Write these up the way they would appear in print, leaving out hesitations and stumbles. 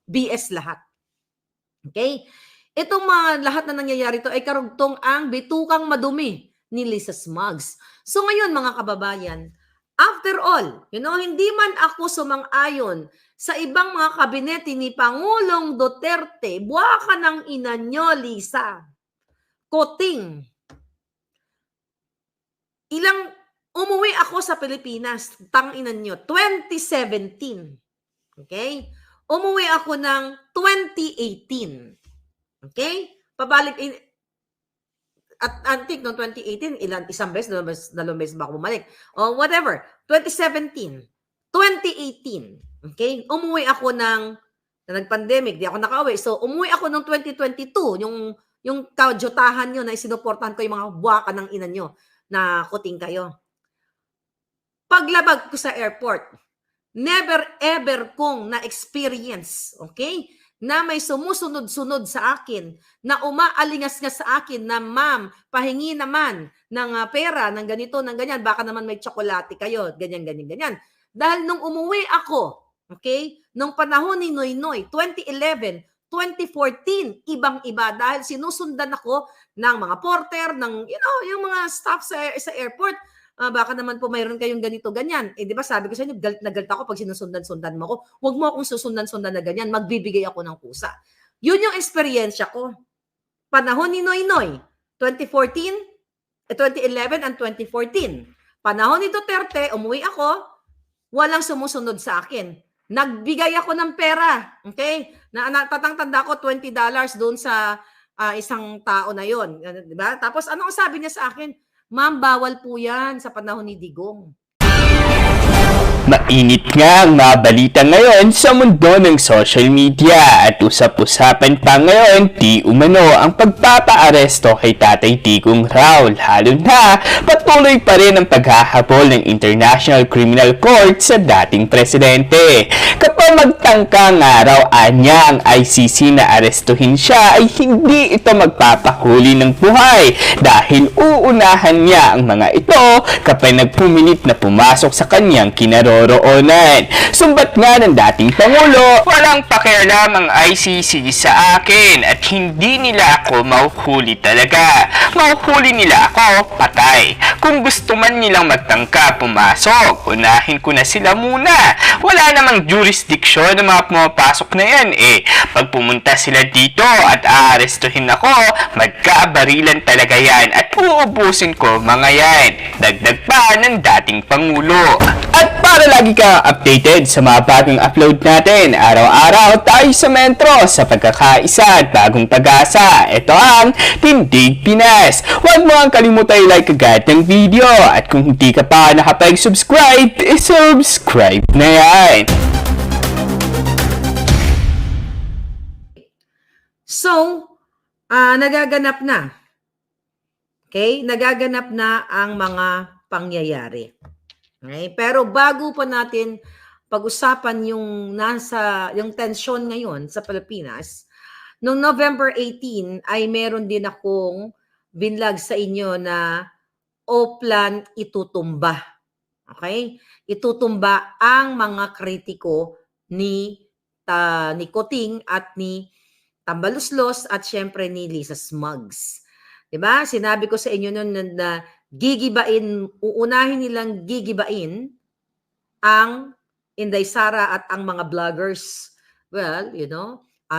BS lahat. Okay? Itong mga lahat na nangyayari ito ay karugtong ang bitukang madumi ni Lisa Smugs. So ngayon mga kababayan, after all, hindi man ako sumang-ayon sa ibang mga kabinete ni Pangulong Duterte, buwa ka ng ina nyo, Lisa. Koting. Umuwi ako sa Pilipinas, tanginan nyo, 2017. Okay? Umuwi ako ng 2018. Okay? Pabalik, at antik noong 2018, isang beses, dalawang beses ba ako bumalik? O whatever, 2017, 2018, okay? Umuwi ako nag-pandemic, di ako nakauwi. So, umuwi ako noong 2022, yung kajotahan nyo na isinuportahan ko yung mga buwaka ng ina nyo na kuting kayo. Paglabag ko sa airport, never ever kong na-experience, okay? Na may sumusunod-sunod sa akin, na umaalingas-ngas sa akin na, ma'am, pahingi naman ng pera, ng ganito, ng ganyan, baka naman may tsokolate kayo, ganyan, ganyan, ganyan. Dahil nung umuwi ako, okay, nung panahon ni Noynoy, 2011, 2014, ibang-iba dahil sinusundan ako ng mga porter, ng, yung mga staff sa airport. Baka naman po mayroon kayong ganito, ganyan. Di ba sabi ko sa inyo, galit na galit ako pag sinusundan-sundan mo ako. Huwag mo akong susundan-sundan na ganyan. Magbibigay ako ng kusa. Yun yung eksperyensya ko. Panahon ni Noynoy, 2011 and 2014. Panahon ni Duterte, umuwi ako, walang sumusunod sa akin. Nagbigay ako ng pera. Okay? Tatang-tanda ko $20 doon sa isang tao na yon. Di ba? Tapos ano ang sabi niya sa akin? Ma'am, bawal po yan sa panahon ni Digong. Mainit nga ang mga balita ngayon sa mundo ng social media at usap-usapan pa ngayon di umano ang pagpapaaresto kay Tatay Digong raw, lalo na patuloy pa rin ang paghahabol ng International Criminal Court sa dating presidente. Kapag magtangka nga raw anya ang ICC na arestuhin siya ay hindi ito magpapahuli ng buhay dahil uunahan niya ang mga ito kapag nagpumilit na pumasok sa kanyang kinaroroonan. Sumbat nga ng dating Pangulo, walang pakialam ang ICC sa akin at hindi nila ako mahuhuli talaga. Mahuhuli nila ako, patay. Kung gusto man nilang magtangka pumasok, unahin ko na sila muna. Wala namang jurisdiction ng mga pumapasok na yan eh. Pag pumunta sila dito at aarestuhin ako, magkabarilan talaga yan at uubusin ko mga yan. Dagdag pa ng dating Pangulo. At para lagi ka updated sa mga bagong upload natin, araw-araw tayo sa Metro sa pagkakaisa at bagong pag-asa. Ito ang Tindig Pinas. Huwag mo ang kalimutan i-like agad ng video at kung hindi ka pa nakapag-subscribe, subscribe na yan. So, nagaganap na. Okay? Nagaganap na ang mga pangyayari. Okay? Pero bago pa natin pag-usapan yung tensyon ngayon sa Pilipinas, noong November 18 ay meron din akong binlag sa inyo na Oplan itutumba. Okay? Itutumba ang mga kritiko ni Coting at ni Tambaluslos at syempre ni Lisa Smugs. 'Di ba? Sinabi ko sa inyo noon na uunahin nilang gigibain ang Inday Sara at ang mga vloggers. Well,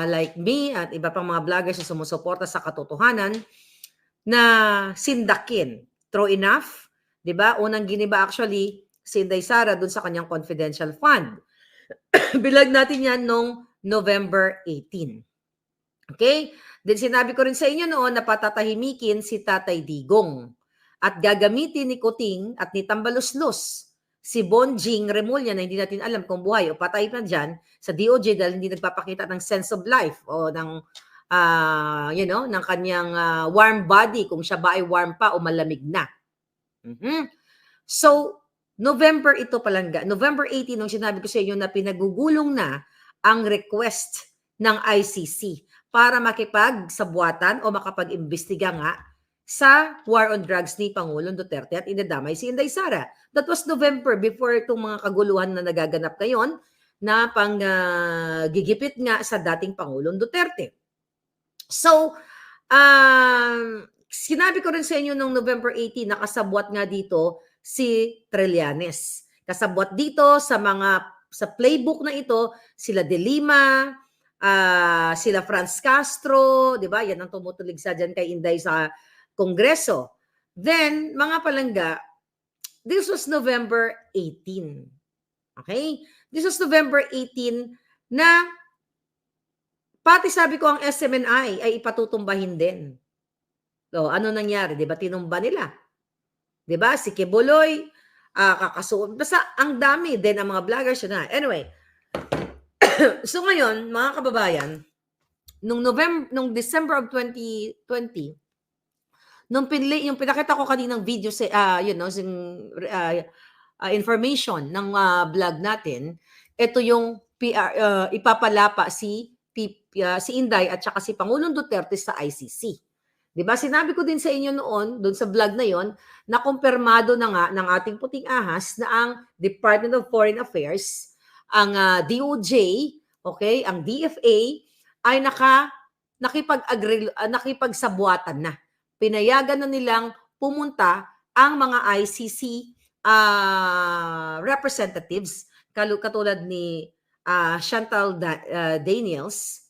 like me at iba pang mga vloggers na sumusuporta sa katotohanan na sindakin. True enough, 'di ba? Unang giniba actually si Inday Sara dun sa kanyang confidential fund. Bilag natin yan noong November 18. Okay? Then sinabi ko rin sa inyo noon na patatahimikin si Tatay Digong at gagamitin ni Coting at ni Tambaluslos si Bonjing Remulla na hindi natin alam kung buhay o patay na dyan sa DOJ dahil hindi nagpapakita ng sense of life o ng ng kanyang warm body, kung siya ba ay warm pa o malamig na. So, November 18 nung sinabi ko sa inyo na pinagugulong na ang request ng ICC para makipagsabuatan o makapag-imbestiga nga sa war on drugs ni Pangulong Duterte at inadamay si Inday Sara. That was November, before itong mga kaguluhan na nagaganap ngayon na gigipit nga sa dating Pangulong Duterte. So, sinabi ko rin sa inyo noong November 18, nakasabwat nga dito si Trillanes. Kasabwat dito sa playbook na ito, sila De Lima, sila Franz Castro, di ba? Yan ang tumutulig sa dyan kay Inday sa Kongreso. Then, mga palangga, this was November 18. Okay? This was November 18 na pati sabi ko ang SMNI ay ipatutumbahin din. So, ano nangyari? Di ba tinumba nila? Di ba? Si Kibuloy, kakasuon. Basta ang dami din ang mga vloggers yun na. Anyway, so ngayon, mga kababayan, nung December of 2020, yung pinakita ko kaninang video sa information ng vlog natin, ito yung ipapalapa si Inday at saka si Pangulong Duterte sa ICC. 'Di ba? Sinabi ko din sa inyo noon, doon sa vlog na 'yon, na kumpirmado na nga ng ating puting ahas na ang Department of Foreign Affairs, ang DOJ, okay, ang DFA ay nakipag-sabwatan na. Pinayagan na nilang pumunta ang mga ICC representatives katulad ni Chantal Daniels.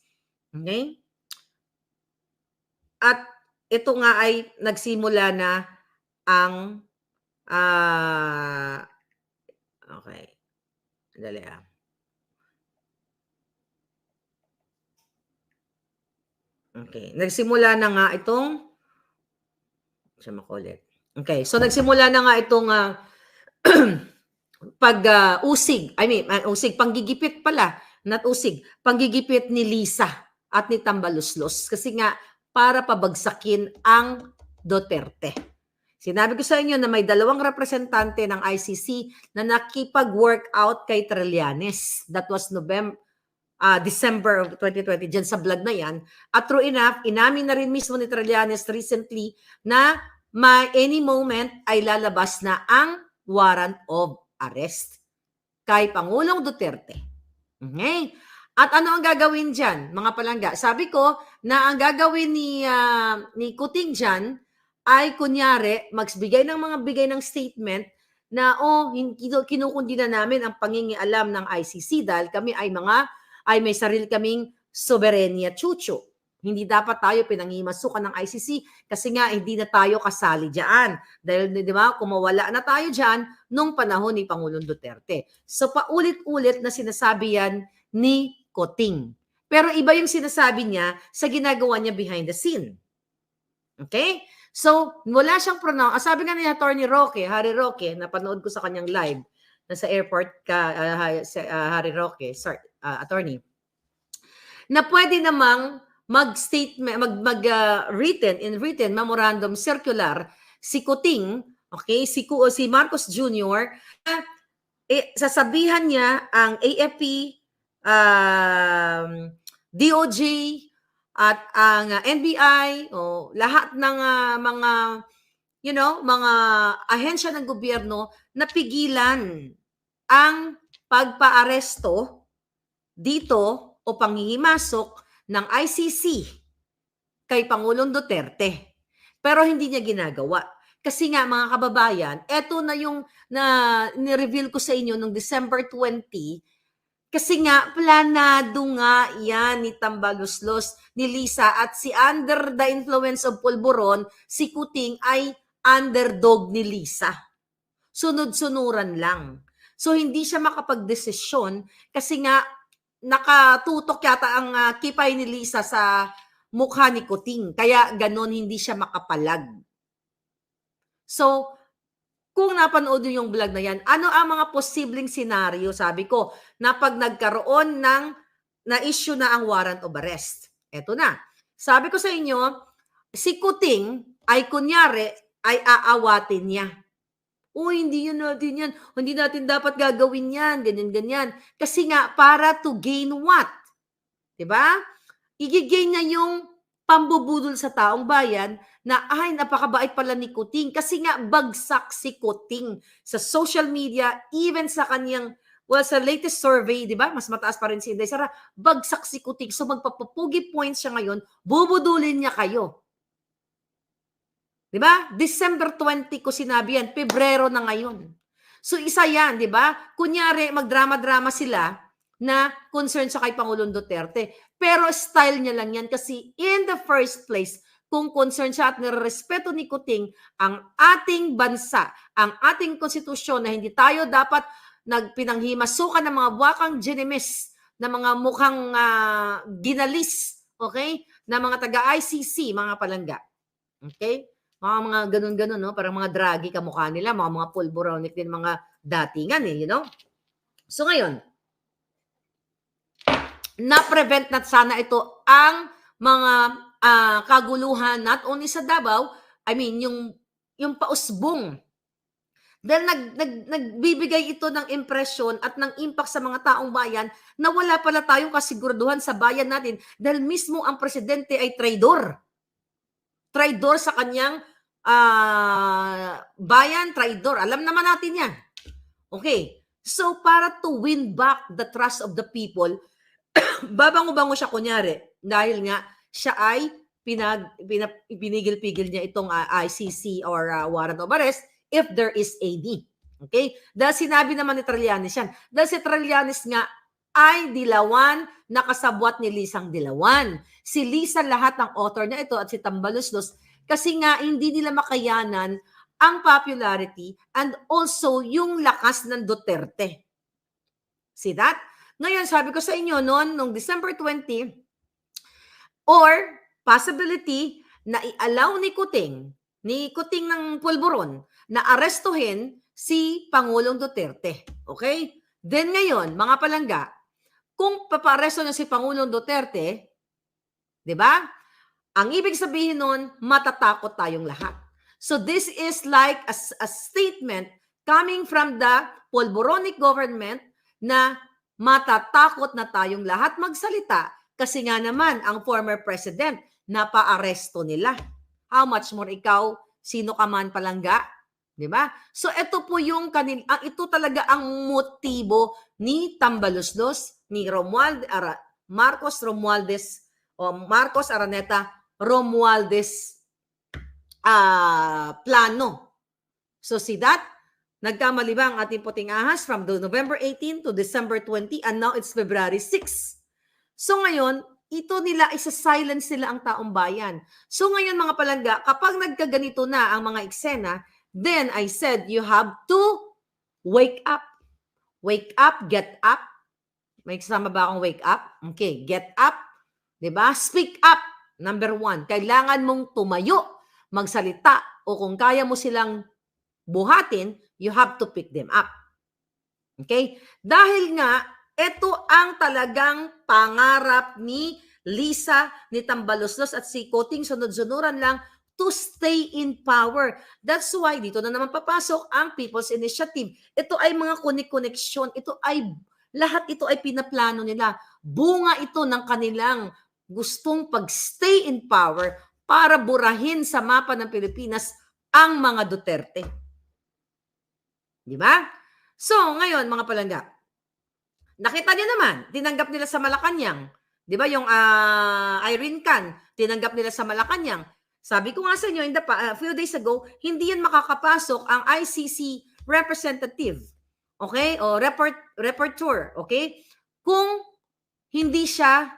Okay? At ito nga ay nagsimula na ang okay. Dali Okay. Nagsimula na nga itong siya makulit. Okay. So nagsimula na nga itong pag-usig. Usig. Panggigipit pala. Not usig. Panggigipit ni Lisa at ni Tambaluslos. Kasi nga, para pabagsakin ang Duterte. Sinabi ko sa inyo na may 2 representante ng ICC na nakipag-workout kay Trillanes. That was December of 2020, dyan sa vlog na yan. At true enough, inamin na rin mismo ni Trillanes recently na any moment ay lalabas na ang warrant of arrest kay Pangulong Duterte. Okay? At ano ang gagawin dyan, mga palangga? Sabi ko na ang gagawin ni Kuting dyan ay kunyari magbigay ng statement na kinukundi na namin ang pangingialam ng ICC dahil kami ay may sarili kaming soberenya chuchu. Hindi dapat tayo pinangimasukan ng ICC kasi nga hindi na tayo kasali diyan. Dahil di ba, kumawala na tayo diyan nung panahon ni Pangulong Duterte. So paulit-ulit na sinasabi yan ni Kuting. Pero iba yung sinasabi niya sa ginagawa niya behind the scene. Okay? So, wala siyang pronoun. Sabi nga ni Attorney Harry Roque, napanood ko sa kanyang live, nasa airport Harry Roque, attorney, na pwede namang mag-statement, written memorandum circular si Kuting, okay, si Marcos Jr., sasabihan niya ang AFP, DOJ at ang NBI o lahat ng mga ahensya ng gobyerno na pigilan ang pagpaaresto dito o panghihimasok ng ICC kay Pangulong Duterte. Pero hindi niya ginagawa. Kasi nga mga kababayan, eto na yung ni-reveal ko sa inyo noong December 20. Kasi nga, planado nga yan ni Tambaluslos, ni Lisa, at si under the influence of Pulburon, si Kuting ay underdog ni Lisa. Sunod-sunuran lang. So, hindi siya makapag-desisyon kasi nga, nakatutok yata ang kipay ni Lisa sa mukha ni Kuting. Kaya ganon hindi siya makapalag. So, kung napanood nyo yung vlog na yan, ano ang mga posibleng senaryo, sabi ko, na pag nagkaroon na-issue na ang warrant of arrest. Eto na. Sabi ko sa inyo, si Kuting ay kunyari ay aawatin niya. Hindi yun natin yan. Hindi natin dapat gagawin yan. Ganyan-ganyan. Kasi nga, para to gain what? Diba? Igigain niya yung pambubudol sa taong bayan na napakabait pala ni Kuting kasi nga bagsak si Kuting sa social media, even sa kanyang Well, sa latest survey, di ba, mas mataas pa rin si Inday Sara, bagsak si Kuting. So magpapupugi points siya ngayon, bubudulin niya kayo. Di ba? December 20 ko sinabi yan, Pebrero na ngayon. So isa yan, di ba? Kunyari, magdrama-drama sila na concern sa kay Pangulong Duterte. Pero style niya lang yan kasi in the first place, kung concern siya at nirespeto ni Kuting ang ating bansa, ang ating konstitusyon na hindi tayo dapat nagpinanghimasukan ng mga buwakang genimis, na mga mukhang ginalis, okay? Na mga taga-ICC, mga palangga. Okay? Mga ganun-ganun, no? Parang mga draggy kamukha nila, mga pulboronic din, mga datingan, you know? So ngayon, na-prevent na sana ito ang mga kaguluhan not only sa Davao, I mean, yung pausbong. Dahil nagbibigay ito ng impresyon at ng impact sa mga taong bayan na wala pala tayong kasiguraduhan sa bayan natin dahil mismo ang presidente ay traidor. Traidor sa kanyang bayan, traidor. Alam naman natin yan. Okay. So, para to win back the trust of the people, babango-bango siya kunyari dahil nga siya ay pinigil-pigil niya itong ICC or warrant of arrest if there is AD. Okay? Dahil sinabi naman ni Trillanes yan. Dahil si Trillanes nga ay Dilawan, nakasabwat ni Lisang Dilawan. Si Lisa lahat ng author niya ito at si Tambaloslos kasi nga hindi nila makayanan ang popularity and also yung lakas ng Duterte. See that? Ngayon, sabi ko sa inyo noong December 20, or possibility na i-allow ni Kuting ng Pulburon na arestuhin si Pangulong Duterte. Okay? Then ngayon, mga palangga, kung paparesto na si Pangulong Duterte, di ba? Ang ibig sabihin nun, matatakot tayong lahat. So this is like a statement coming from the Pulburonic government na matatakot na tayong lahat magsalita kasi nga naman ang former president napaaresto nila. How much more ikaw, sino ka man palangga? Di ba? So ito po yung ito talaga ang motibo ni Tambaloslos, ni Marcos Araneta Romualdez plano. So see that? Nagkamali ba ang ating puting ahas from November 18 to December 20 and now it's February 6. So ngayon, ito nila, isa-silence nila ang taong bayan. So ngayon mga palangga, kapag nagkaganito na ang mga eksena, then I said you have to wake up. Wake up, get up. May kasama ba akong wake up? Okay, get up. Diba? Speak up. Number 1, kailangan mong tumayo, magsalita, o kung kaya mo silang buhatin, you have to pick them up. Okay? Dahil nga, ito ang talagang pangarap ni Lisa, ni Tambaloslos at si Kuting, sunod-sunuran lang to stay in power. That's why dito na naman papasok ang People's Initiative. Ito ay mga koneksyon. Lahat ito ay pinaplano nila. Bunga ito ng kanilang gustong pag-stay in power para burahin sa mapa ng Pilipinas ang mga Duterte. Di ba? So, ngayon, mga palangga, nakita niyo naman, tinanggap nila sa Malacanang. Di ba, yung Irene Can, tinanggap nila sa Malacanang. Sabi ko nga sa inyo, a few days ago, hindi yan makakapasok ang ICC representative. Okay? O reporter. Okay? Kung hindi siya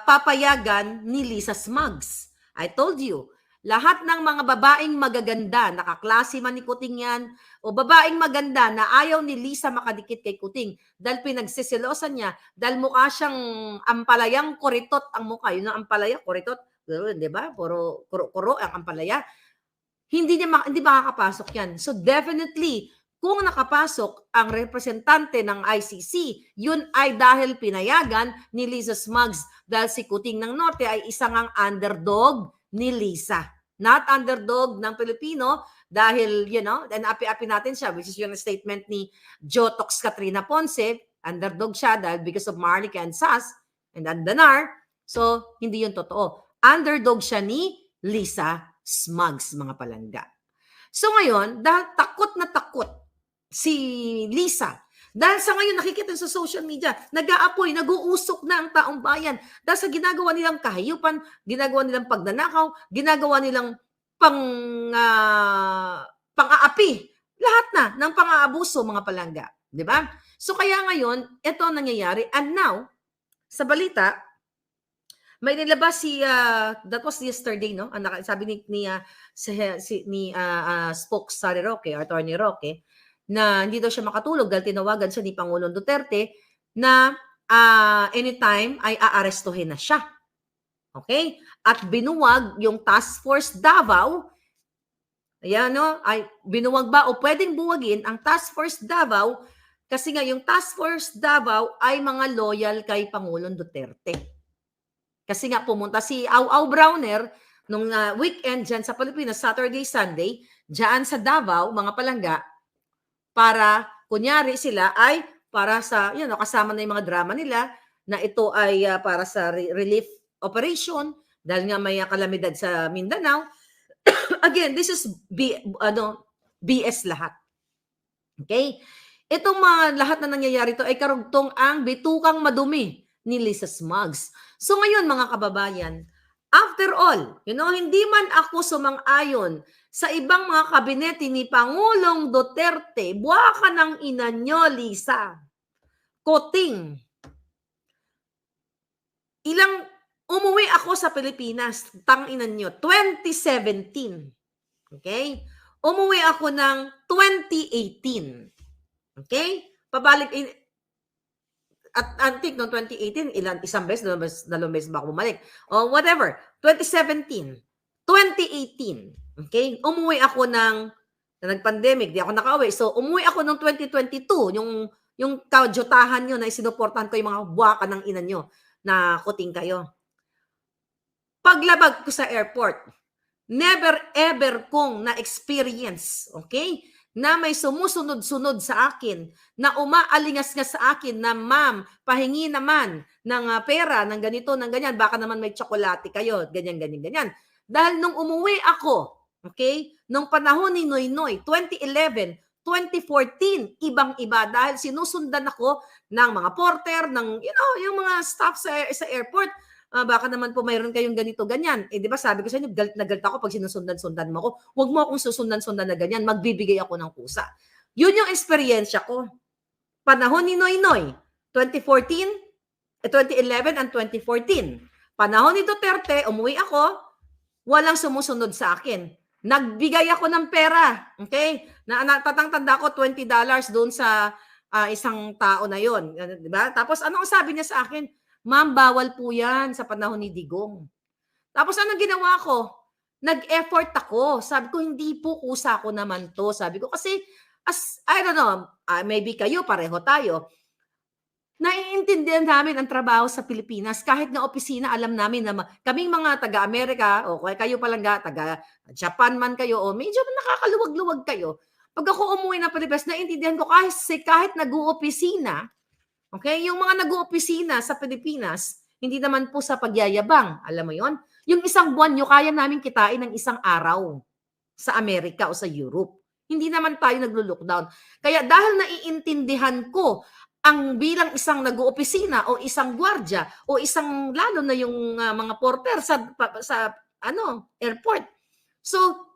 papayagan ni Lisa Smugs. I told you, lahat ng mga babaeng magaganda, nakaklase man ni Kuting yan, o babaeng maganda na ayaw ni Lisa makadikit kay Kuting dahil pinagsisilosan niya, dahil mukha siyang ampalayang kuritot ang mukha. Yun ang ampalaya, kuritot. Di ba? Puro kuro-kuro ang ampalaya. Hindi makakapasok yan. So definitely, kung nakapasok ang representante ng ICC, yun ay dahil pinayagan ni Lisa Smugs dahil si Kuting ng Norte ay isang ang underdog ni Lisa. Not underdog ng Pilipino dahil, and api-api natin siya, which is yung statement ni Jotox Katrina Ponce, underdog siya dahil because of Marlica and Sas and Andanar. So, hindi yun totoo. Underdog siya ni Lisa Smugs, mga palangga. So ngayon, dahil takot na takot si Lisa Dahil sa ngayon, nakikita sa social media, nag-aapoy, nag-uusok na ang taong bayan. Dahil sa ginagawa nilang kahayupan, ginagawa nilang pagnanakaw, ginagawa nilang pang-aapi. Lahat na ng pang-aabuso, mga palangga. Di ba? So kaya ngayon, ito ang nangyayari. And now, sa balita, may nilabas that was yesterday, no? Sabi ni Spokes Sari Roque, Attorney Roque, na hindi daw siya makatulog dahil tinawagan siya ni Pangulong Duterte na anytime ay aarestuhin na siya. Okay? At binuwag yung Task Force Davao. Ayan, no? Ay, binuwag ba o pwedeng buwagin ang Task Force Davao kasi nga yung Task Force Davao ay mga loyal kay Pangulong Duterte. Kasi nga pumunta si Au Browner nung weekend dyan sa Pilipinas, Saturday, Sunday, dyan sa Davao, mga palangga, para, kunyari sila ay para sa, kasama na yung mga drama nila, na ito ay para sa relief operation, dahil nga may kalamidad sa Mindanao. Again, this is BS lahat. Okay? Itong mga lahat na nangyayari ito ay karugtong ang bitukang madumi ni Lisa Smugs. So ngayon, mga kababayan, after all, hindi man ako sumang-ayon sa ibang mga kabinete ni Pangulong Duterte, buwaka ng ina nyo, Lisa. Koting. Umuwi ako sa Pilipinas, tanginan nyo, 2017. Okay? Umuwi ako ng 2018. Okay? Pabalik, at antik noong 2018, isang beses, dalawang beses ba ako bumalik? O whatever, 2017, 2018. Okay? Umuwi ako na nag-pandemic, di ako nakauwi. So, umuwi ako noong 2022, yung kajotahan nyo na isinuportahan ko yung mga buwaka ng ina nyo na kuting kayo. Paglabag ko sa airport, never ever kong na-experience, okay, na may sumusunod-sunod sa akin, na umaalingas nga sa akin na, ma'am, pahingi naman ng pera, ng ganito, ng ganyan, baka naman may tsokolate kayo, ganyan, ganyan, ganyan. Dahil nung umuwi ako, okay, nung panahon ni Noynoy, 2011, 2014, ibang-iba dahil sinusundan ako ng mga porter, ng, yung mga staff sa airport. Baka naman po mayroon kayong ganito, ganyan. Di ba sabi ko sa inyo, galit na galit ako pag sinusundan-sundan mo ako. Huwag mo akong susundan-sundan na ganyan, magbibigay ako ng kusa. Yun yung eksperyensya ko. Panahon ni Noynoy, 2011 and 2014. Panahon ni Duterte, umuwi ako, walang sumusunod sa akin. Nagbigay ako ng pera, okay? Tatang-tanda ko $20 doon sa isang tao na yon, di ba? Tapos ano ang sabi niya sa akin? Ma'am, bawal po yan sa panahon ni Digong. Tapos anong ginawa ko? Nag-effort ako. Sabi ko, hindi po kusa ko naman to. Sabi ko, kasi, I don't know, maybe kayo, pareho tayo, naiintindihan namin ang trabaho sa Pilipinas. Kahit nga opisina, alam namin na kaming mga taga-Amerika, o kayo palangga, taga-Japan man kayo, o medyo nakakaluwag-luwag kayo. Pag ako umuwi ng Pilipinas, naiintindihan ko kahit nag-uopisina, okay, yung mga nag-uopisina sa Pilipinas, hindi naman po sa pagyayabang, alam mo yon. Yung isang buwan nyo, kaya namin kitain ng isang araw sa Amerika o sa Europe. Hindi naman tayo naglo-lockdown. Kaya dahil naiintindihan ko ang bilang isang nag-uopisina o isang gwardiya o isang lalo na yung mga porter sa airport. So,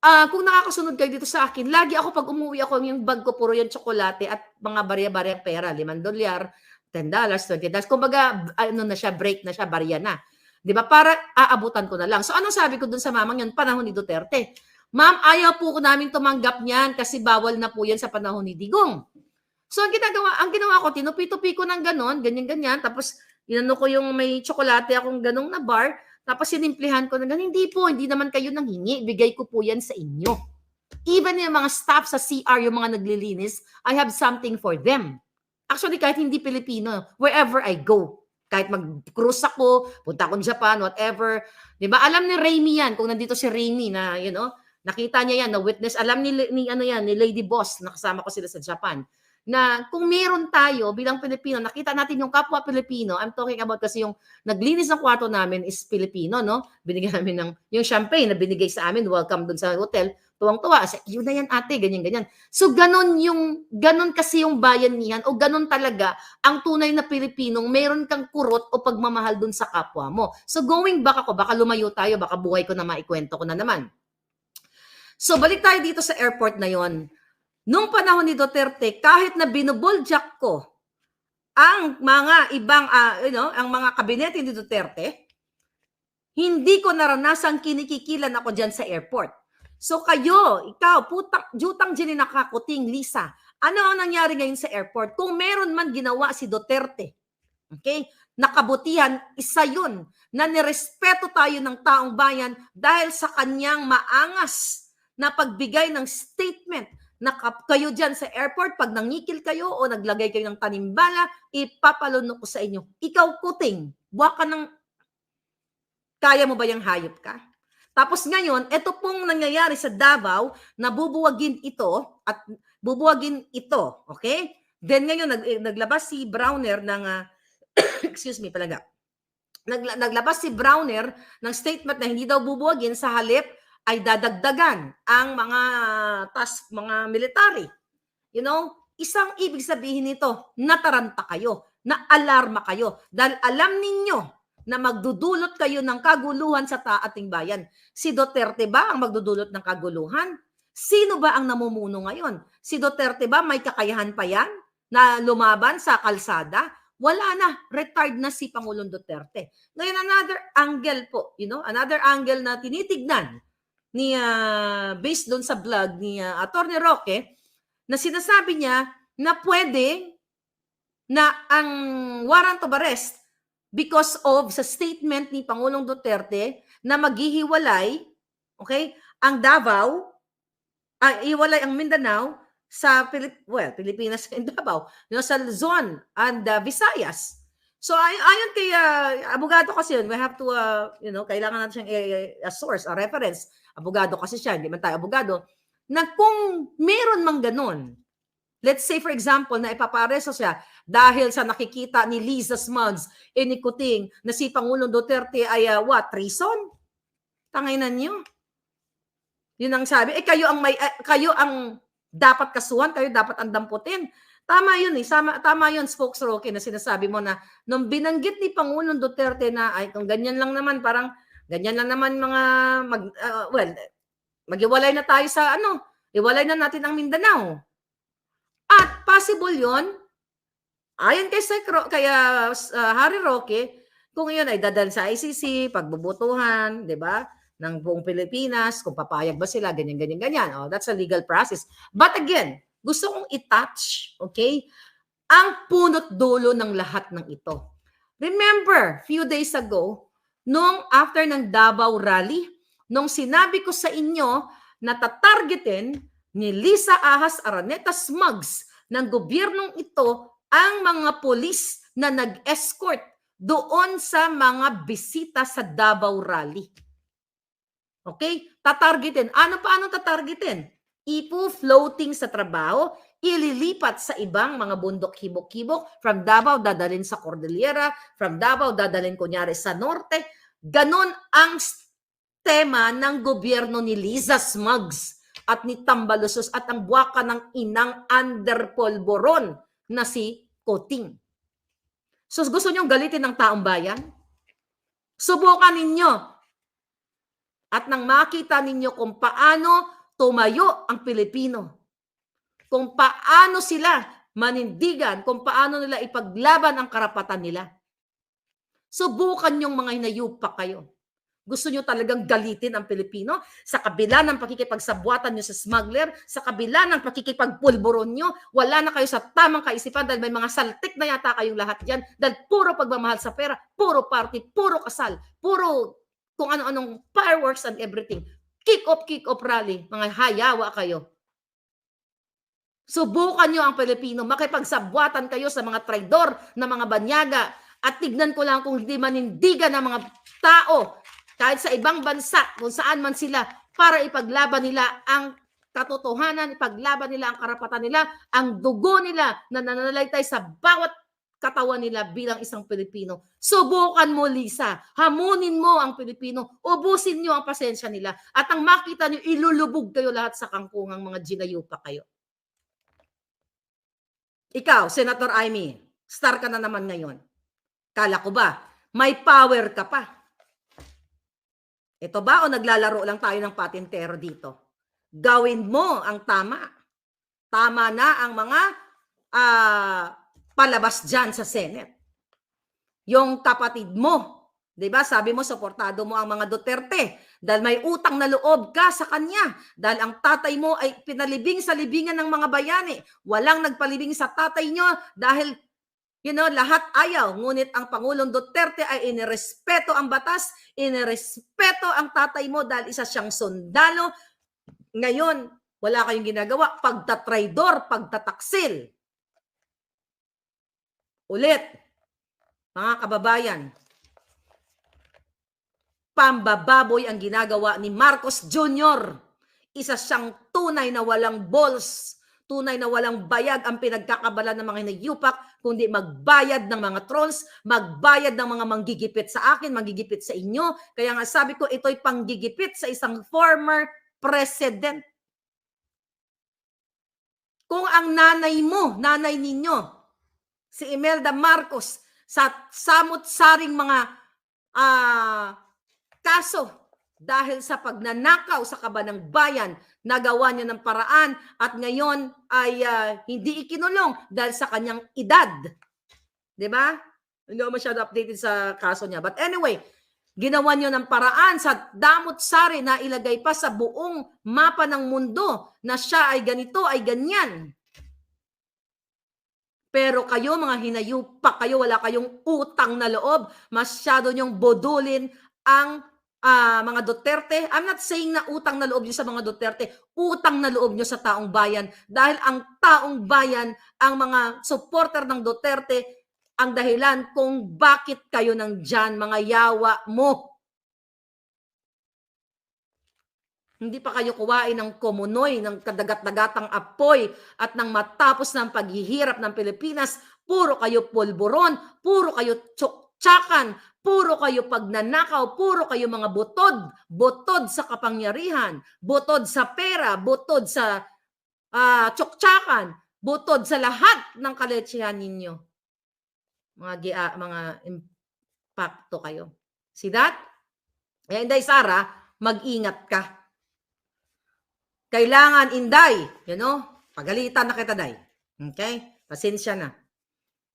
kung nakakasunod kayo dito sa akin, lagi ako pag umuwi ako, yung bag ko puro yung tsokolate at mga barya-barya pera, $5, $10, $20. Kumbaga, na siya, break na siya, barya na. Di ba? Para aabutan ko na lang. So, anong sabi ko dun sa mamang yun? Panahon ni Duterte. Ma'am, ayaw po ko namin tumanggap niyan kasi bawal na po yan sa panahon ni Digong. So, ang ginawa ko, tinupi-tupi ko ng ganon, ganyan-ganyan. Tapos, inano ko yung may tsokolate akong ganong na bar. Tapos, sinimplihan ko na ganon. Hindi naman kayo nanghingi. Bigay ko po yan sa inyo. Even yung mga staff sa CR, yung mga naglilinis, I have something for them. Actually, kahit hindi Pilipino, wherever I go, kahit mag-cruise ako, punta akong Japan, whatever. Di ba? Alam ni Raimi yan, kung nandito si Raimi na, nakita niya yan, na witness. Alam ni Lady Boss, nakasama ko sila sa Japan. na kung meron tayo bilang Pilipino, nakita natin yung kapwa Pilipino, I'm talking about kasi yung naglinis ng kwarto namin is Pilipino, no? Binigyan namin ng, yung champagne na binigay sa amin, welcome dun sa hotel, tuwang-tuwa, yun na yan ate, ganyan-ganyan. So ganon kasi yung bayanihan o ganon talaga ang tunay na Pilipinong meron kang kurot o pagmamahal dun sa kapwa mo. So going back ako, baka lumayo tayo, baka buhay ko na maikwento ko na naman. So balik tayo dito sa airport na yon. Nung panahon ni Duterte, kahit na binubuljak ko ang mga ibang, ang mga kabinete ni Duterte, hindi ko naranasang kinikikilan ako dyan sa airport. So kayo, ikaw, jutang dyan nakakuting, Lisa, ano ang nangyari ngayon sa airport? Kung meron man ginawa si Duterte, okay, nakabutihan, isa yun, na nirespeto tayo ng taong bayan dahil sa kanyang maangas na pagbigay ng statement na kayo dyan sa airport, pag nangikil kayo o naglagay kayo ng tanimbala, ipapalunok ko sa inyo. Ikaw, kuting, buwa ka ng, kaya mo ba yung hayop ka? Tapos ngayon, ito pong nangyayari sa Davao, nabubuwagin ito, at bubuwagin ito, okay? Then ngayon, naglabas si Browner ng, excuse me palaga, naglabas si Browner ng statement na hindi daw bubuwagin, sa halip ay dadagdagan ang mga military. You know, isang ibig sabihin nito, nataranta kayo, na alarma kayo, dahil alam ninyo na magdudulot kayo ng kaguluhan sa ating bayan. Si Duterte ba ang magdudulot ng kaguluhan? Sino ba ang namumuno ngayon? Si Duterte ba may kakayahan pa yan na lumaban sa kalsada? Wala na, retired na si Pangulong Duterte. Ngayon, another angle po, another angle na tinitignan ni based doon sa vlog ni Atty. Roque, na sinasabi niya na pwede na ang warrant of arrest because of sa statement ni Pangulong Duterte na maghihiwalay, okay, ang Davao, iwalay ang Mindanao sa Pilipinas and Davao, sa Luzon and Visayas. So ayon kay abogado kasi yun, we have to kailangan natin siyang a source, a reference. Abogado kasi siya, hindi man tayo abogado, na kung meron mang ganun, let's say for example na ipapareso siya dahil sa nakikita ni Liza Smugs ni Kuting na si Pangulong Duterte ay treason? Tanginan niyo. Yun ang sabi. Kayo ang dapat kasuhan, kayo dapat ang damputin. Tama yun tama yun, Spokes Roque, na sinasabi mo na nung binanggit ni Pangulong Duterte na kung ganyan lang naman, parang ganyan lang naman mga maghiwalay na tayo sa iwalay na natin ang Mindanao. At possible yon, ayon kay Harry Roque, kung iyon ay dadalhin sa ICC, pagbubutuhan, di ba, ng buong Pilipinas, kung papayag ba sila, ganyan. Oh, that's a legal process. But again, gusto kong i-touch, okay, ang punot dulo ng lahat ng ito. Remember, few days ago, nung after ng Davao Rally, nung sinabi ko sa inyo na tatargetin ni Lisa Ahas Araneta Smugs ng gobyernong ito ang mga polis na nag-escort doon sa mga bisita sa Davao Rally. Okay? Tatargetin. Paano tatargetin? Floating sa trabaho, ililipat sa ibang mga bundok hibok-hibok, from Davao dadalhin sa Cordillera, from Davao dadalhin kunyari sa Norte. Ganon ang tema ng gobyerno ni Liza Smugs at ni Tambalusos at ang buwaka ng inang underpolboron na si Kuting. So gusto nyo galitin ng taong bayan? Subukan ninyo. At nang makita ninyo kung paano tumayo ang Pilipino, kung paano sila manindigan, kung paano nila ipaglaban ang karapatan nila. Subukan yung mga hinayupak kayo. Gusto nyo talagang galitin ang Pilipino sa kabila ng pakikipagsabuatan nyo sa smuggler, sa kabila ng pakikipagpulburon nyo, wala na kayo sa tamang kaisipan dahil may mga saltik na yata kayong lahat dyan dahil puro pagmamahal sa pera, puro party, puro kasal, puro kung ano-anong fireworks and everything. Kick off rally, mga hayawa kayo. Subukan nyo ang Pilipino, makipagsabuatan kayo sa mga traidor na mga banyaga at tignan ko lang kung hindi manindigan ng mga tao kahit sa ibang bansa, kung saan man sila, para ipaglaban nila ang katotohanan, ipaglaban nila ang karapatan nila, ang dugo nila na nananalaytay sa bawat katawan nila bilang isang Pilipino. Subukan mo, Lisa. Hamunin mo ang Pilipino. Ubusin nyo ang pasensya nila. At ang makita nyo, ilulubog kayo lahat sa kangkungang mga ginayupa kayo. Ikaw, Senator Amy, star ka na naman ngayon. Kala ko ba, may power ka pa? Ito ba o naglalaro lang tayo ng patintero dito? Gawin mo ang tama. Tama na ang mga palabas dyan sa Senate. Yung kapatid mo, di ba? Sabi mo, suportado mo ang mga Duterte dahil may utang na loob ka sa kanya. Dahil ang tatay mo ay pinalibing sa libingan ng mga bayani. Walang nagpalibing sa tatay nyo dahil lahat ayaw. Ngunit ang Pangulong Duterte ay inirespeto ang batas, inirespeto ang tatay mo dahil isa siyang sundalo. Ngayon, wala kayong ginagawa. Pagtatraidor, pagtataksil. Ulit, mga kababayan, pambababoy ang ginagawa ni Marcos Jr. Isa siyang tunay na walang balls, tunay na walang bayag ang pinagkakabalan ng mga hinayupak, kundi magbayad ng mga trolls, magbayad ng mga manggigipit sa akin, manggigipit sa inyo. Kaya nga sabi ko, ito'y panggigipit sa isang former president. Kung ang nanay mo, nanay ninyo, si Imelda Marcos, sa samot-saring mga kaso dahil sa pagnanakaw sa kabanang bayan, nagawa niya ng paraan at ngayon ay hindi ikinulong dahil sa kanyang edad. Diba? Hindi ako masyado updated sa kaso niya. But anyway, ginawa niyo ng paraan sa damot-sari na ilagay pa sa buong mapa ng mundo na siya ay ganito, ay ganyan. Pero kayo, mga hinayupak kayo, wala kayong utang na loob. Masyado niyong bodulin ang mga Duterte. I'm not saying na utang na loob niyo sa mga Duterte. Utang na loob niyo sa taong bayan. Dahil ang taong bayan, ang mga supporter ng Duterte, ang dahilan kung bakit kayo nandyan, mga yawa mo. Hindi pa kayo kuwain ng komunoy, ng kadagat-dagatang apoy at nang matapos ng paghihirap ng Pilipinas, puro kayo pulburon, puro kayo tsakan, puro kayo pagnanakaw, puro kayo mga butod sa kapangyarihan, butod sa pera, butod sa tsakan, butod sa lahat ng kaletsihan ninyo. Mga impacto kayo. See that? Eh, Inday Sara, mag-ingat ka. Kailangan, Inday, pagalitan na kita, Day. Okay? Pasensya na.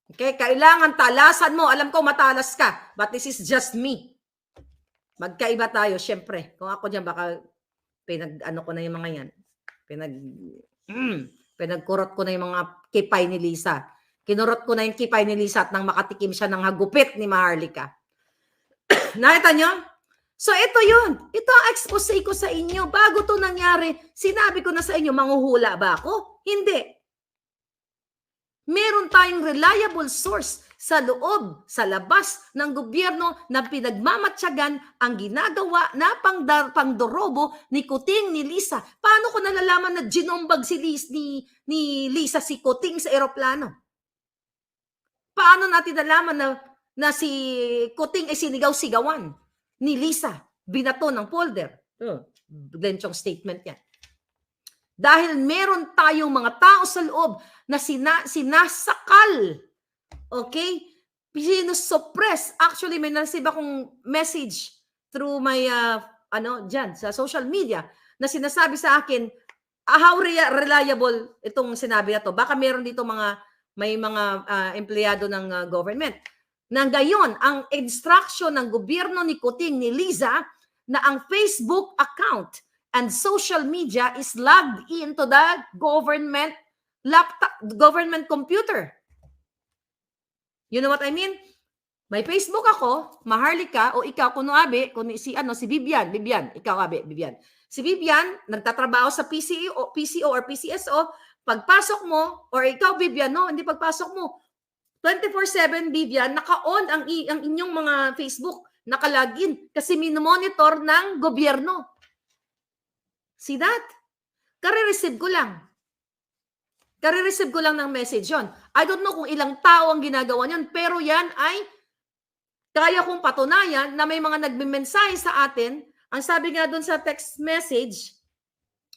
Okay? Kailangan talasan mo. Alam ko, matalas ka. But this is just me. Magkaiba tayo, syempre. Kung ako dyan, baka ko na yung mga yan. Pinagkurot ko na yung mga kipay ni Lisa. Kinurot ko na yung kipay ni Lisa at nang makatikim siya ng hagupit ni Maharlika. Nakita nyo? So ito yun. Ito ang expose ko sa inyo. Bago to nangyari, sinabi ko na sa inyo, manghuhula ba ako? Hindi. Meron tayong reliable source sa loob, sa labas ng gobyerno na pinagmamatyagan ang ginagawa na pangdorobo ni Kuting, ni Lisa. Paano ko nalalaman na ginombag ni Lisa si Kuting sa eroplano? Paano natin nalaman na si Kuting ay sinigaw-sigawan ni Lisa, binato ng folder? Lenchong statement yan. Dahil meron tayong mga tao sa loob na sinasakal. Okay? Sinusuppress. Actually, may nasib akong message through my, dyan, sa social media, na sinasabi sa akin, how reliable itong sinabi na to. Baka meron dito may mga empleyado ng government. Na gayon, ang instruction ng gobyerno ni Kuting, ni Liza, na ang Facebook account and social media is logged into the government laptop, government computer. You know what I mean? May Facebook ako, Maharlika, o ikaw, si Vivian, ikaw, Vivian. Si Vivian, nagtatrabaho sa PCO or PCSO, pagpasok mo, or ikaw, Vivian, no, hindi pagpasok mo, 24/7, Vivian, naka-on ang inyong mga Facebook, naka-login kasi minomonitor ng gobyerno. See that? Kare-receive ko lang. Kare-receive ko lang ng message yon. I don't know kung ilang tao ang ginagawa niyan, pero yan ay kaya kong patunayan na may mga nagme-mensahe sa atin. Ang sabi nga doon sa text message,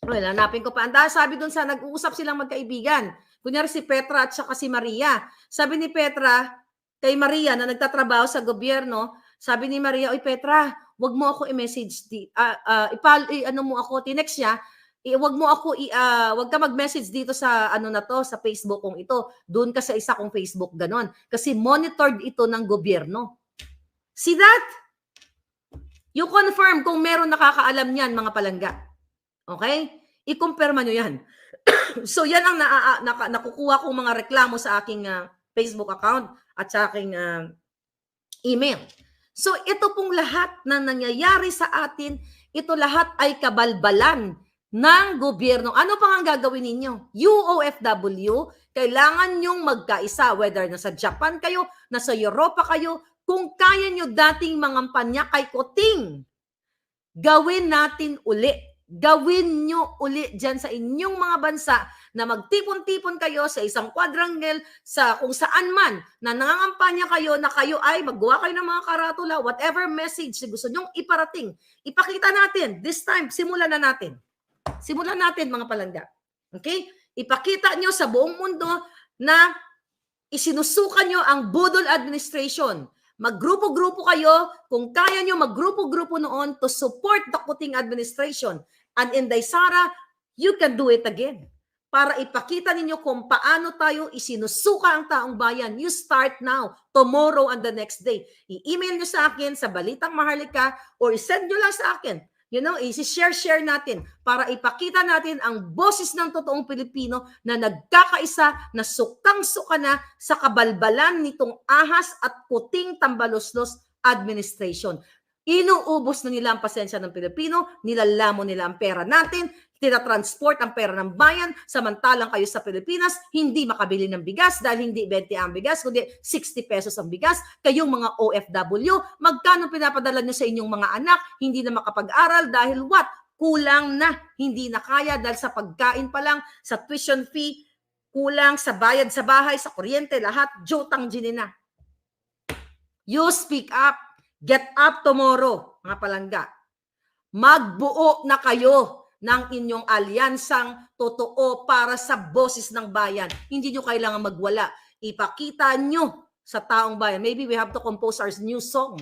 hanapin ko pa. Ang sabi doon sa nag-uusap silang magkaibigan. Kunyari si Petra at saka si Maria. Sabi ni Petra kay Maria na nagtatrabaho sa gobyerno, sabi ni Maria, "Oy Petra, wag mo ako i-message ano mo ako, tinext niya, wag mo ako wag ka mag-message dito sa ano na to, sa Facebook kong ito. Doon ka sa isa kong Facebook ganon. Kasi monitored ito ng gobyerno." See that? You confirm kung meron nakakaalam niyan, mga palangga. Okay? I-kumpirma nyo yan. So yan ang nakukuha kong mga reklamo sa aking Facebook account at sa aking email. So ito pong lahat na nangyayari sa atin, ito lahat ay kabalbalan ng gobyerno. Ano pang ang gagawin ninyo? UOFW, kailangan nyong magkaisa, whether nasa Japan kayo, nasa Europa kayo, kung kaya nyo dating mangampanya kay Kuting, gawin natin uli. Gawin nyo uli dyan sa inyong mga bansa na magtipon-tipon kayo sa isang quadrangle, sa kung saan man na nangangampanya kayo na kayo ay maggawa kayo ng mga karatula, whatever message gusto nyong iparating. Ipakita natin. This time, simulan na natin. Simulan natin, mga palangga. Okay? Ipakita nyo sa buong mundo na isinusukan nyo ang budol administration. Maggrupo-grupo kayo. Kung kaya nyo, maggrupo-grupo noon to support the Kuting administration. And in Daysara, you can do it again. Para ipakita ninyo kung paano tayo isinusuka ang taong bayan. You start now, tomorrow and the next day. I-email nyo sa akin sa Balitang Maharlika or i-send nyo lang sa akin. You know, i-share natin para ipakita natin ang boses ng totoong Pilipino na nagkakaisa, na sukang-suka na sa kabalbalan nitong ahas at Kuting Tambaloslos administration. Inuubos na nila ang pasensya ng Pilipino, nilalamo nila ang pera natin, tinatransport ang pera ng bayan, samantalang kayo sa Pilipinas, hindi makabili ng bigas dahil hindi 20 ang bigas, kundi 60 pesos ang bigas. Kayong mga OFW, magkano pinapadala nyo sa inyong mga anak, hindi na makapag-aral dahil what? Kulang na, hindi na kaya dahil sa pagkain pa lang, sa tuition fee, kulang sa bayad sa bahay, sa kuryente, lahat, jutang ginina. You speak up. Get up tomorrow, mga palangga. Magbuo na kayo ng inyong alyansang totoo para sa boses ng bayan. Hindi nyo kailangan magwala. Ipakita nyo sa taong bayan. Maybe we have to compose our new song.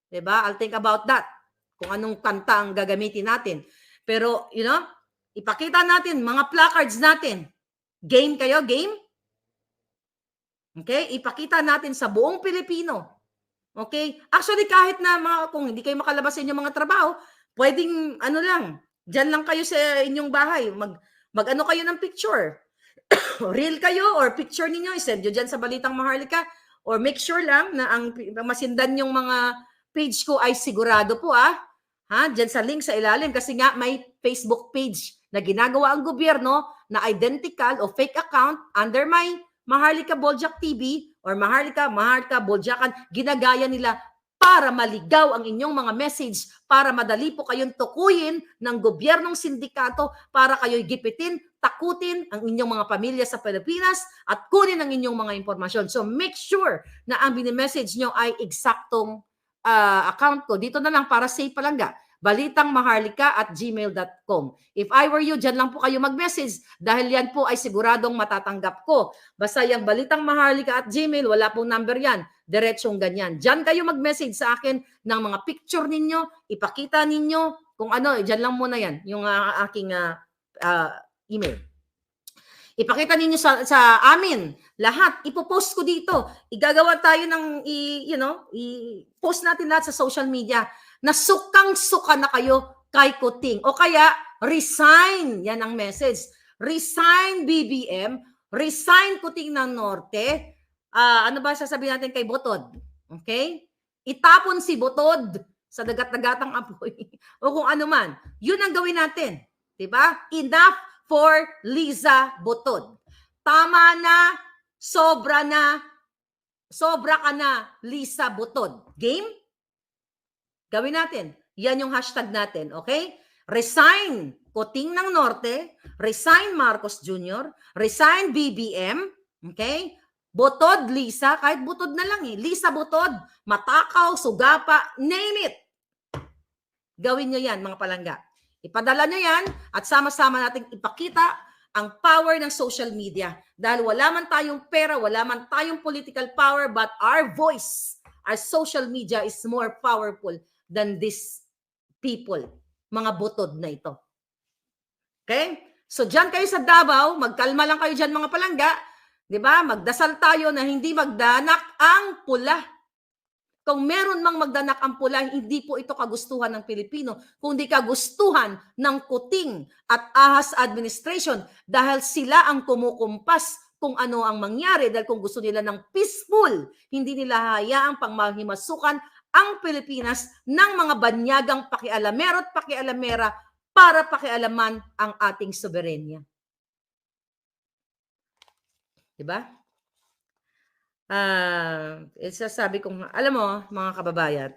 Diba? I'll think about that. Kung anong kanta ang gagamitin natin. Pero, you know, ipakita natin, mga placards natin. Game kayo? Game? Okay? Ipakita natin sa buong Pilipino. Okay? Actually, kahit na kung hindi kayo makalabas sa inyong mga trabaho, pwedeng ano lang, dyan lang kayo sa inyong bahay. Mag-ano kayo ng picture. Reel kayo or picture ninyo, isend nyo dyan sa Balitang Maharlika. Or make sure lang na ang masindan yung mga page ko ay sigurado po dyan sa link sa ilalim. Kasi nga may Facebook page na ginagawa ang gobyerno na identical o fake account under my Maharlika Boljak TV or Maharlika Boljakan, ginagaya nila para maligaw ang inyong mga message, para madali po kayong tukuyin ng gobyernong sindikato, para kayo'y gipitin, takutin ang inyong mga pamilya sa Pilipinas at kunin ang inyong mga impormasyon. So make sure na ang binimessage nyo ay eksaktong account ko. Dito na lang para safe palangga. balitangmaharlika@gmail.com. If I were you, dyan lang po kayo mag-message dahil yan po ay siguradong matatanggap ko. Basta yung balitangmaharlika@gmail, wala pong number yan. Diretsyong ganyan. Dyan kayo mag-message sa akin ng mga picture ninyo, ipakita ninyo kung ano, dyan lang muna yan, yung aking email. Ipakita ninyo sa amin lahat. Ipopost ko dito. Igagawa tayo ng i-post natin lahat sa social media na sukang-suka na kayo kay Kuting. O kaya, resign. Yan ang message. Resign BBM. Resign Kuting ng Norte. Ano ba sasabihin natin kay Butod? Okay? Itapon si Butod sa dagat-dagatang apoy. O kung ano man. Yun ang gawin natin. Diba? Enough for Liza Butod. Tama na. Sobra ka na, Liza Butod. Game? Gawin natin. Yan yung hashtag natin, okay? Resign Coting ng Norte, resign Marcos Jr., resign BBM, okay? Butod Lisa, kahit butod na lang Lisa Butod, Matakaw, Sugapa, name it. Gawin nyo yan, mga palangga. Ipadala nyo yan at sama-sama nating ipakita ang power ng social media. Dahil wala man tayong pera, wala man tayong political power, but our voice, our social media is more powerful than these people, mga butod na ito. Okay? So dyan kayo sa Davao, magkalma lang kayo dyan mga palangga, di ba? Magdasal tayo na hindi magdanak ang pula. Kung meron mang magdanak ang pula, hindi po ito kagustuhan ng Pilipino, kundi kagustuhan ng Kuting at Ahas administration dahil sila ang kumukumpas kung ano ang mangyari dahil kung gusto nila ng peaceful, hindi nila hayaang pangmahimasukan ang Pilipinas ng mga banyagang pakialamero at pakialamera para pakialaman ang ating soberenya. Diba? Sabi ko, alam mo, mga kababayan,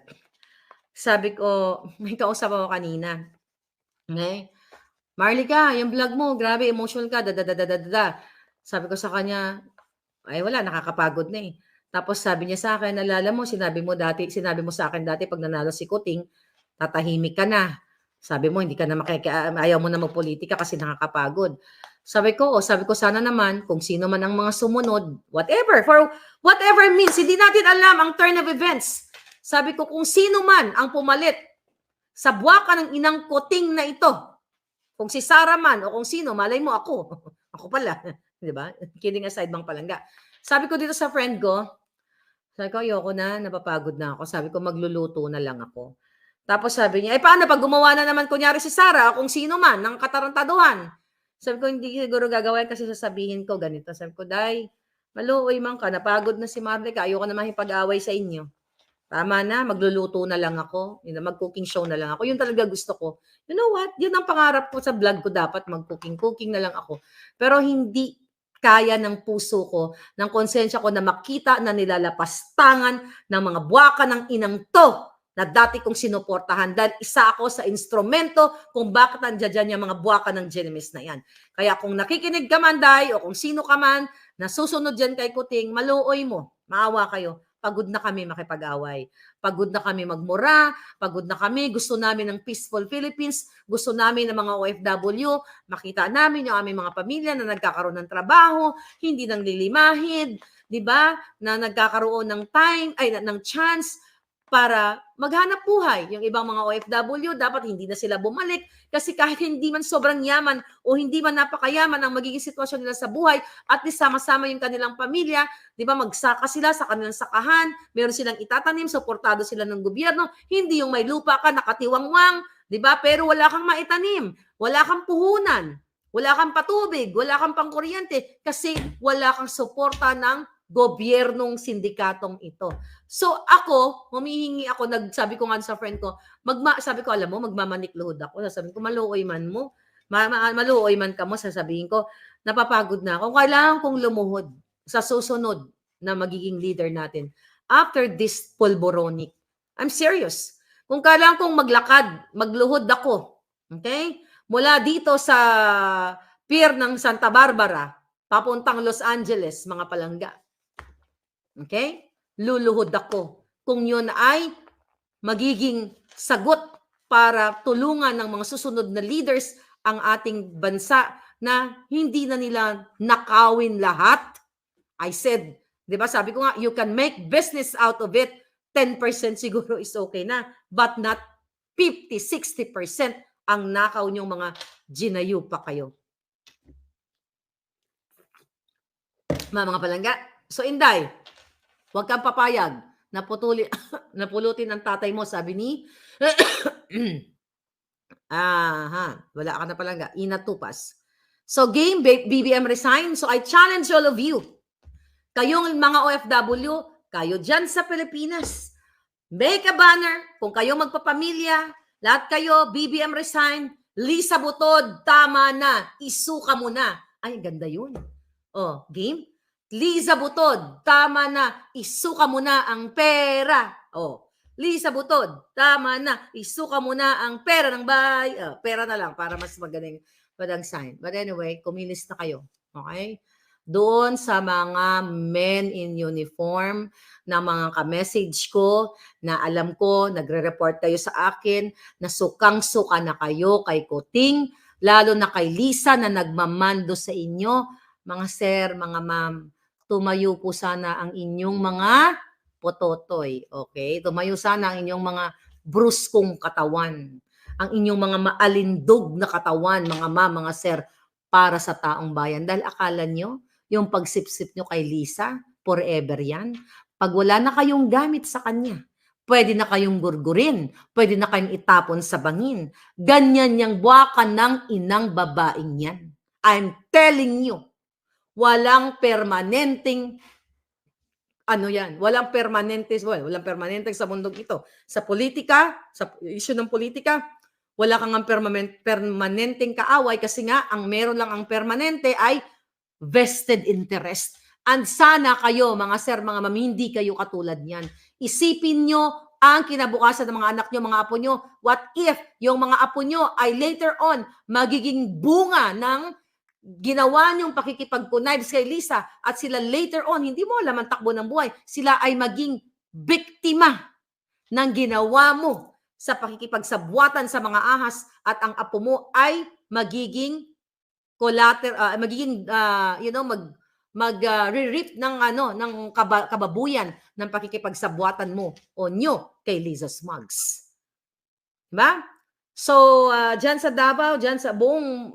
sabi ko, may kausap ako kanina. Okay? Marlica, yung vlog mo, grabe, emotional ka, dadadadadada. Sabi ko sa kanya, ay wala, nakakapagod na eh. Tapos sabi niya sa akin, alala mo, sinabi mo sa akin dati pag nanalo si Kuting, tatahimik ka na. Sabi mo, hindi ka na ayaw mo na magpolitika kasi nakakapagod. Sabi ko sana naman kung sino man ang mga sumunod, for whatever means, hindi natin alam ang turn of events. Sabi ko kung sino man ang pumalit sa buwaka ng inang Kuting na ito, kung si Sara man o kung sino, malay mo ako. Ako pala, di ba? Kidding aside, bang palangga. Sabi ko dito sa friend ko, sabi ko ayoko na, napapagod na ako. Sabi ko magluluto na lang ako. Tapos sabi niya, paano pag gumawa na naman kunyari si Sara o kung sino man ng katarantaduhan? Sabi ko, hindi siguro gagawin kasi sasabihin ko ganito. Sabi ko, Day, maluoy man ka, napagod na si Marlica, ayoko na makipag-away sa inyo. Tama na, magluluto na lang ako, mag-cooking show na lang ako. Yun talaga gusto ko. You know what? Yun ang pangarap ko sa vlog ko, dapat mag-cooking na lang ako. Pero hindi kaya ng puso ko, ng konsensya ko na makita na nilalapastangan ng mga buwaka ng inang to na dati kong sinuportahan dahil isa ako sa instrumento kung bakit nandiyan yung mga buwaka ng Genemis na yan. Kaya kung nakikinig ka man, Day, o kung sino ka man na susunod dyan kay Kuting, maluoy mo, maawa kayo. Pagod na kami makipag-away. Pagod na kami magmura. Pagod na kami. Gusto namin ng peaceful Philippines. Gusto namin ng mga OFW. Makita namin yung aming mga pamilya na nagkakaroon ng trabaho, hindi nang lilimahid, di ba? Na nagkakaroon ng time, ng chance para maghanap buhay. Yung ibang mga OFW, dapat hindi na sila bumalik kasi kahit hindi man sobrang yaman o hindi man napakayaman ang magiging sitwasyon nila sa buhay, at least sama-sama yung kanilang pamilya, di ba, magsaka sila sa kanilang sakahan, meron silang itatanim, suportado sila ng gobyerno, hindi yung may lupa ka, nakatiwangwang, di ba, pero wala kang maitanim, wala kang puhunan, wala kang patubig, wala kang pangkuryente kasi wala kang suporta ng gobyernong sindikatong ito. So ako, humihingi ako, sabi ko nga sa friend ko, sabi ko, alam mo, magmamanikluhod ako. Sasabihin ko, maluoy man mo. Maluoy man ka mo, sasabihin ko, napapagod na ako. Kailangan kong lumuhod sa susunod na magiging leader natin. After this pulboronic. I'm serious. Kung kailangan kong maglakad, magluhod ako. Okay? Mula dito sa pier ng Santa Barbara, papuntang Los Angeles, mga palangga. Okay? Luluhod ako kung yun ay magiging sagot para tulungan ng mga susunod na leaders ang ating bansa na hindi na nila nakawin lahat. I said, di ba, sabi ko nga, you can make business out of it. 10% siguro is okay na, but not 50, 60% ang nakaw niyong mga ginayu pa kayo. Mga palangga. So, Inday, huwag kang papayag na napulutin ang tatay mo, sabi ni wala ka na palangga, Ina Tupas. So game, BBM resign. So I challenge all of you. Kayong mga OFW, kayo dyan sa Pilipinas, make a banner. Kung kayo magpapamilya, lahat kayo, BBM resign, Lisa Butod, tama na, isuka mo na. Ay, ganda yun. Oh, game? Lisa Butod, tama na, isuka mo na ang pera. Oh, Lisa Butod, tama na. Isuka mo na ang pera ng bahay. Pera na lang para mas magaling sign. But anyway, kumilis na kayo. Okay? Doon sa mga men in uniform na mga ka-message ko na alam ko, nagre-report kayo sa akin na sukang-suka na kayo kay Kuting, lalo na kay Lisa na nagmamando sa inyo. Mga sir, mga ma'am, tumayo po sana ang inyong mga pototoy. Okay? Tumayo sana ang inyong mga bruskong katawan. Ang inyong mga maalindog na katawan, mga ma'am, mga sir, para sa taong bayan. Dahil akala nyo, yung pagsipsip nyo kay Lisa, forever yan. Pag wala na kayong gamit sa kanya, pwede na kayong gurgurin, pwede na kayong itapon sa bangin. Ganyan yung buwakan ng inang babaeng yan. I'm telling you, walang permanenteng walang permanente sa mundong ito. Sa politika, sa issue ng politika, wala kang permanenteng kaaway kasi nga ang meron lang ang permanente ay vested interest. And sana kayo, mga sir, mga ma'am, hindi kayo katulad niyan. Isipin nyo ang kinabukasan ng mga anak nyo, mga apo nyo. What if yung mga apo nyo ay later on magiging bunga ng ginawa niyong pakikipag-connives kay Lisa at sila later on, hindi mo alam ang takbo ng buhay, sila ay maging biktima ng ginawa mo sa pakikipagsabwatan sa mga ahas at ang apo mo ay magiging mag-re-reap ng kababuyan ng pakikipagsabwatan mo o nyo kay Lisa Smugs. Diba? So, dyan sa Davao, dyan sa buong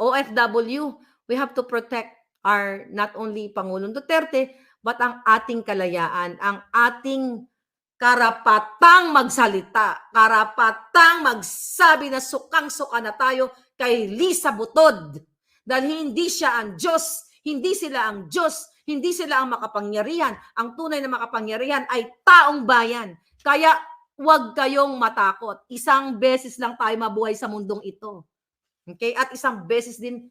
OFW, we have to protect our not only Pangulong Duterte, but ang ating kalayaan, ang ating karapatang magsalita, karapatang magsabi na sukang-suka na tayo kay Lisa Butod. Dahil hindi siya ang Diyos, hindi sila ang Diyos, hindi sila ang makapangyarihan. Ang tunay na makapangyarihan ay taong bayan. Kaya huwag kayong matakot. Isang beses lang tayo mabuhay sa mundong ito. Okay? At isang beses din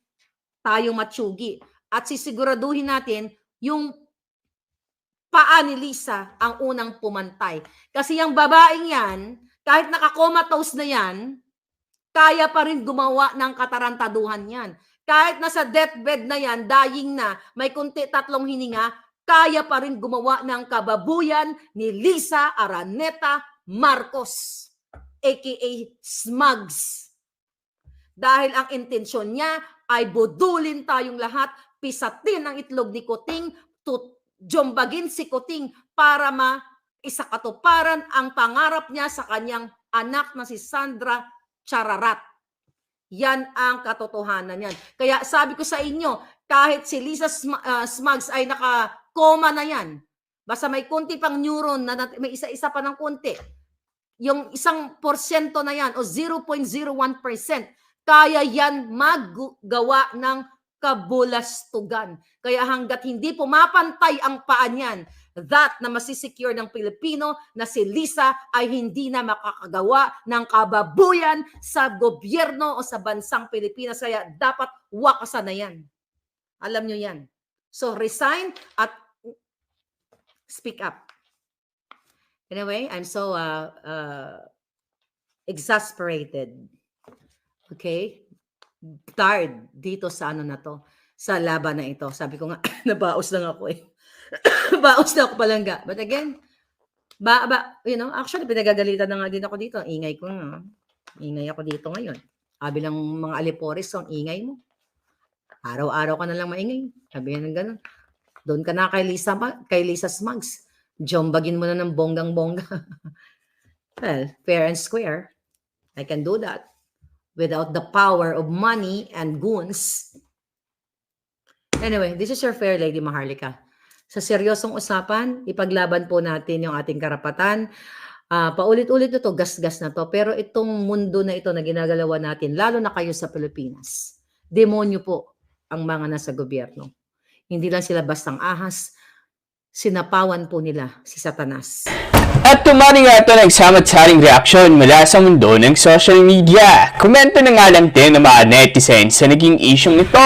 tayo matsugi. At sisiguraduhin natin yung paa ni Lisa ang unang pumantay. Kasi yung babaeng yan, kahit nakakomatose na yan, kaya pa rin gumawa ng katarantaduhan yan. Kahit nasa deathbed na yan, dying na, may kunti tatlong hininga, kaya pa rin gumawa ng kababuyan ni Lisa Araneta Marcos, aka Smugs. Dahil ang intensyon niya ay budulin tayong lahat, pisatin ang itlog ni Kuting, jombagin si Kuting para maisakatuparan ang pangarap niya sa kanyang anak na si Sandra Chararat. Yan ang katotohanan yan. Kaya sabi ko sa inyo, kahit si Lisa Smugs ay naka-coma na yan, basta may kunti pang neuron, may isa-isa pa ng kunti, yung 1% na yan o 0.01%, kaya yan maggawa ng kabulastugan. Kaya hanggat hindi pumapantay ang paa niyan, that na masisecure ng Pilipino na si Lisa ay hindi na makakagawa ng kababuyan sa gobyerno o sa bansang Pilipinas. Kaya dapat wakasan na yan. Alam nyo yan. So resign at speak up. Anyway, I'm so exasperated. Okay? Tired dito sa ano na to, sa laban na ito. Sabi ko nga, nabaos lang ako eh. Baos na ako palangga. But again, actually, pinagagalitan na nga din ako dito. Ingay ko nga. Ingay ako dito ngayon. Sabi lang mga alipores, ang ingay mo. Araw-araw ka na lang maingay. Sabi yan ng ganun. Doon ka na kay Lisa Smugs. Jombagin mo na ng bonggang-bongga. Well, fair and square. I can do that. Without the power of money and goons. Anyway, this is your fair lady, Maharlika. Sa seryosong usapan, ipaglaban po natin yung ating karapatan. Paulit-ulit ito, gas-gas na to. Pero itong mundo na ito na ginagalawa natin, lalo na kayo sa Pilipinas, demonyo po ang mga nasa gobyerno. Hindi lang sila bastang ahas, sinapawan po nila si Satanas. At tumari nga ito nagsamat-saring reaksyon mula sa mundo ng social media. Komento na nga lang din ng mga netizens sa naging issue nito.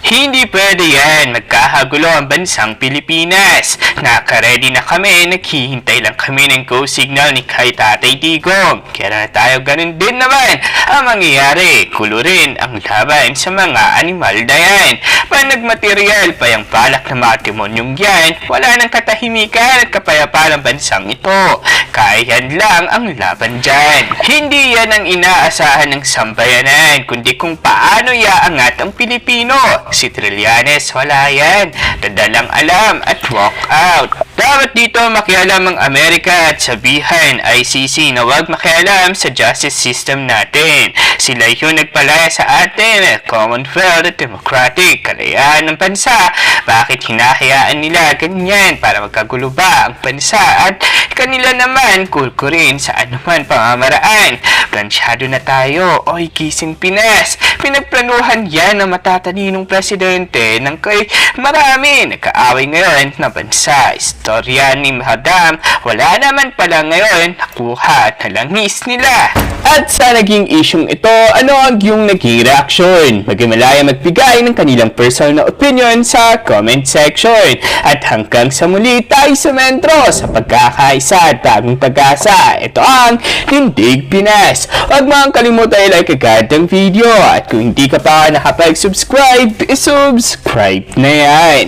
Hindi pwede yan, magkakagulo ang bansang Pilipinas. Naka-ready na kami, naghihintay lang kami ng go signal ni kay Tatay Digong. Kaya na tayo ganun din naman ang mangyayari. Kulurin ang laban sa mga animal na yan. Pag nagmaterial pa yung balak na mga timonyong yan, wala nang katahimikan at kapayapaan ang bansang ito. Kaya yan lang ang laban dyan. Hindi yan ang inaasahan ng sambayanan, kundi kung paano iaangat ang Pilipino. Si Trillanes, wala yan. Dadalang alam at walk out. Dapat dito makialam ang Amerika at sabihan ICC na huwag makialam sa justice system natin. Sila yung nagpalaya sa atin, Commonwealth at Democratic, kalayaan ng bansa. Bakit hinahayaan nila ganyan para magkagulo ba ang bansa at kanila naman kulkurin sa anuman pamamaraan. Plansyado na tayo, oy gising Pinas. Pinagplanuhan yan ng matataninong presidente ng kay marami nagkaaway ngayon na bansa. Istorya ni Madam, wala naman pala ngayon nakuha at nalangis nila. At sa naging isyong ito, ano ang iyong naging reaksyon? Maghimalaya magbigay ng kanilang personal na opinion sa comment section. At hanggang sa muli tayo sa mentro sa pagkakaisa at bagong pag-asa. Ito ang Tindig Pinas. Huwag mo kalimutan i-like agad ang video. At kung hindi ka pa nakapag-subscribe, i-subscribe na yan.